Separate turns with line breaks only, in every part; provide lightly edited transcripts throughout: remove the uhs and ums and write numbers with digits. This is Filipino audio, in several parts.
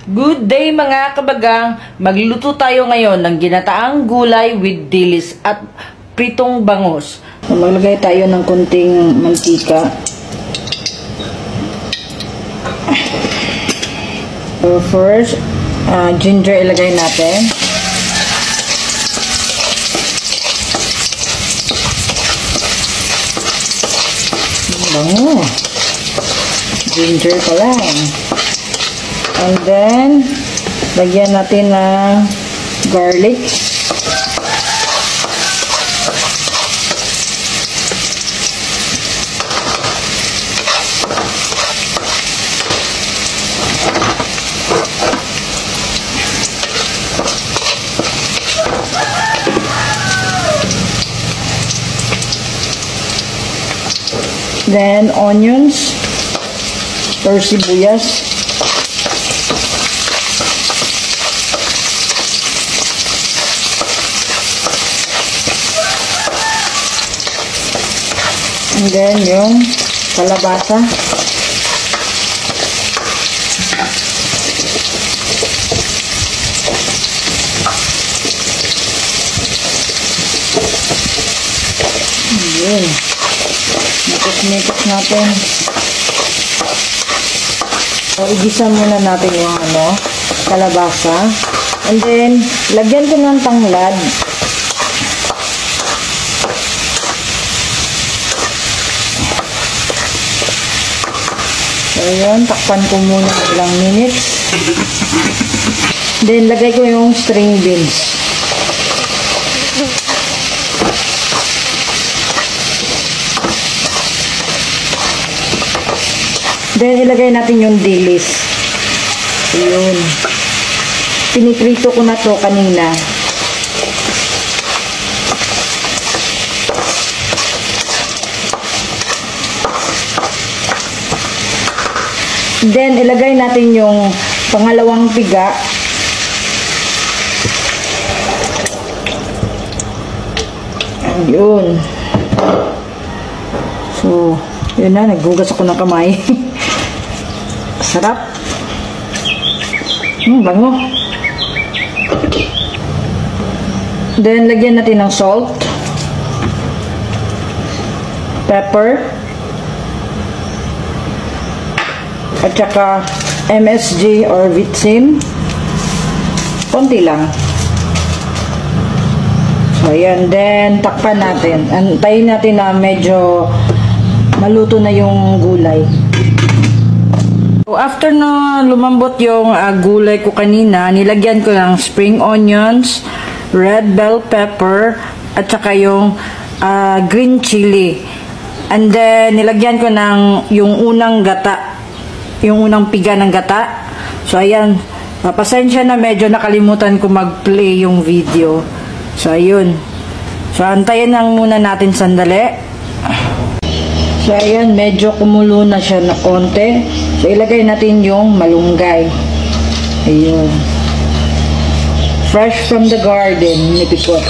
Good day mga kabagang! Magluto tayo ngayon ng ginataang gulay with dilis at pritong bangus. Maglagay tayo ng kunting mantika. So first, ginger ilagay natin. Bango. Ginger pa lang. And then, lagyan natin ng garlic. Then, onions or sibuyas. And then, yung kalabasa. Yun. Mikos natin. So, igisa muna natin yung kalabasa. And then, lagyan ko ng tanglad. So, yun. Takpan ko muna ilang minutes. Then, lagay ko yung string beans. Then, ilagay natin yung dilis. Yun. Piniprito ko na to kanina. Then, ilagay natin yung pangalawang piga. Yun. So, yun na. Naghugas ako ng kamay. Sarap. Bango. Then, lagyan natin ng salt. Pepper. At saka MSG or vitsin. Konti lang. So, ayan. Then, takpan natin. Antayin natin na medyo maluto na yung gulay. So, after na lumambot yung gulay ko kanina, nilagyan ko ng spring onions, red bell pepper, at saka yung green chili. And then, nilagyan ko ng yung unang gata, yung unang piga ng gata. So, ayan. Pasensya na, medyo nakalimutan ko mag-play yung video. So, ayun. So, antayin lang muna natin sandali. So, ayan, medyo kumulo na siya na konti. So, ilagay natin yung malunggay. Ayun. Fresh from the garden, nipikot.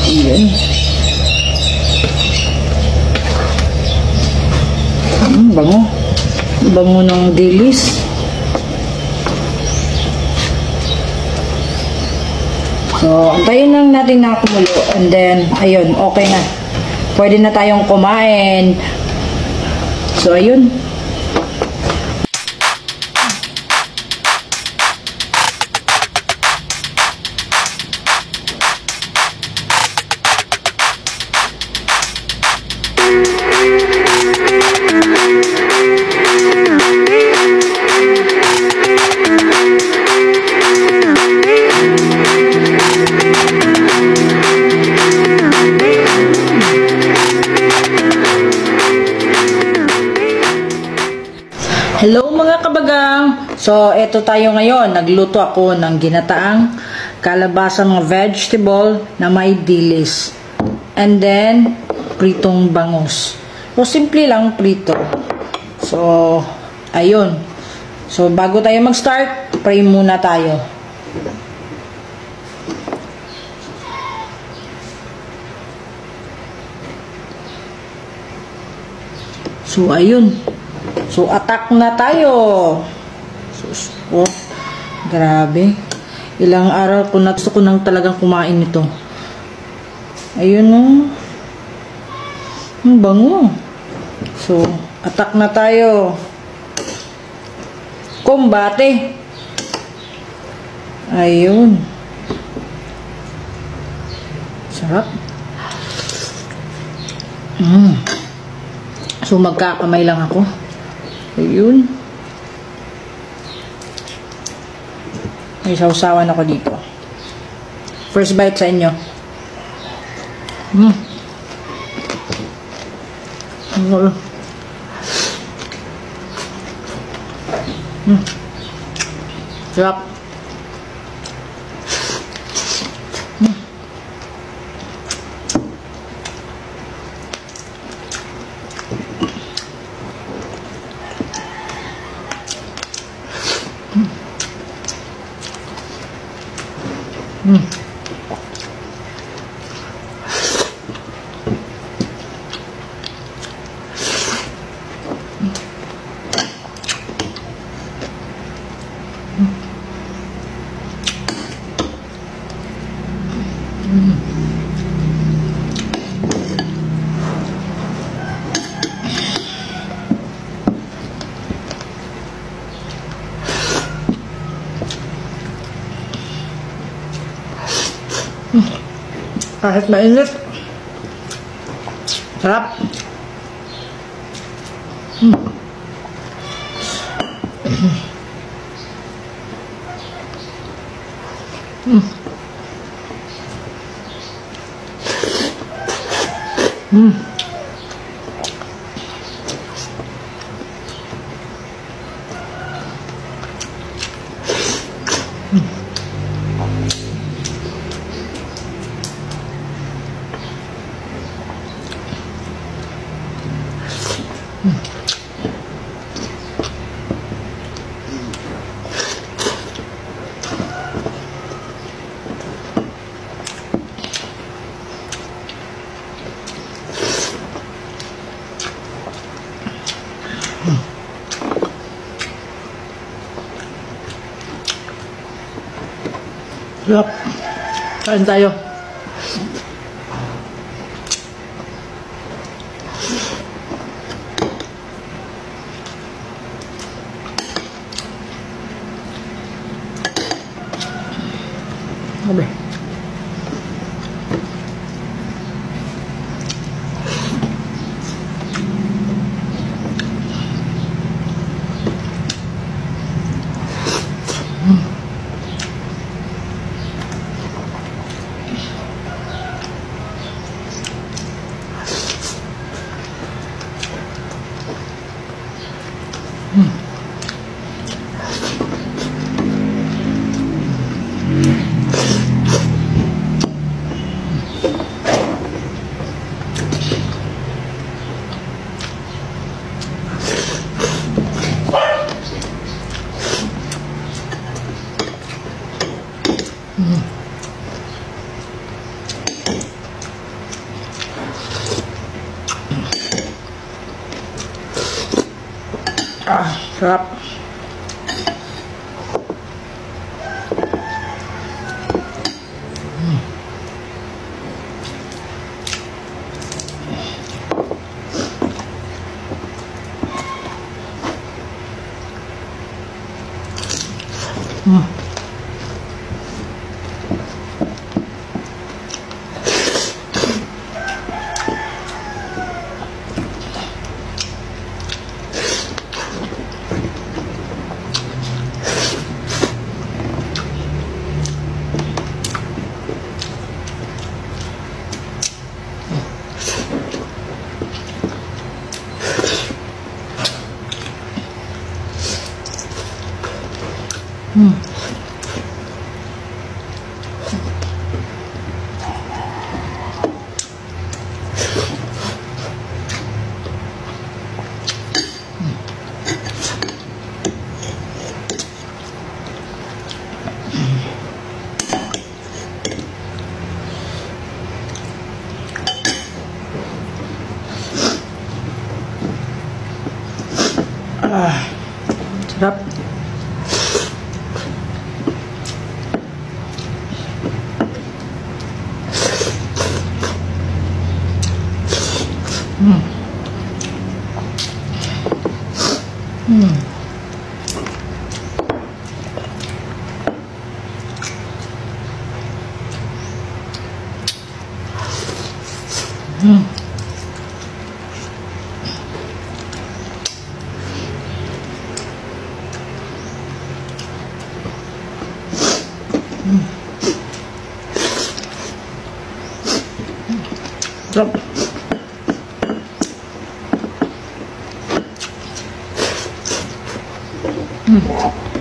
Ayun. Bango. Bango ng dilis. So, antayin lang natin na kumulo. And then, ayun, okay na. Pwede na tayong kumain. So, ayun. Hello mga kabagang! So, eto tayo ngayon. Nagluto ako ng ginataang kalabasang vegetable na may dilis. And then, pritong bangus. So, simple lang prito. So, ayun. So, bago tayo mag-start, pray muna tayo. So, ayun. So, attack na tayo. So, Oh, grabe. Ilang araw ko na gusto ko nang talagang kumain nito. Ayun oh. Ang bango. So, attack na tayo. Kumbate. Ayun. Sarap. So, magkakamay lang ako. Ayun. May sausawan ako dito. First bite sa inyo. Sarap. Kahit mainit. Sarap. Sarap. Kain tayo. Sabi. Sarap. Sarap. Mm. Mm. Mm. Sarap. Mm.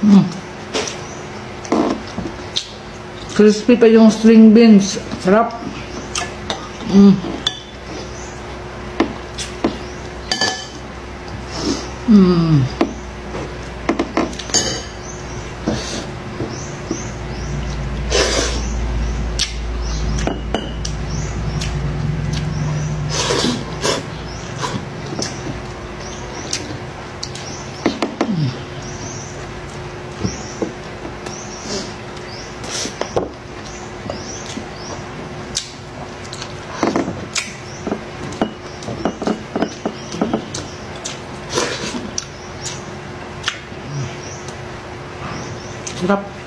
Mm. Crispy pa yung string beans. Sarap. Mm. Mm. Sarap.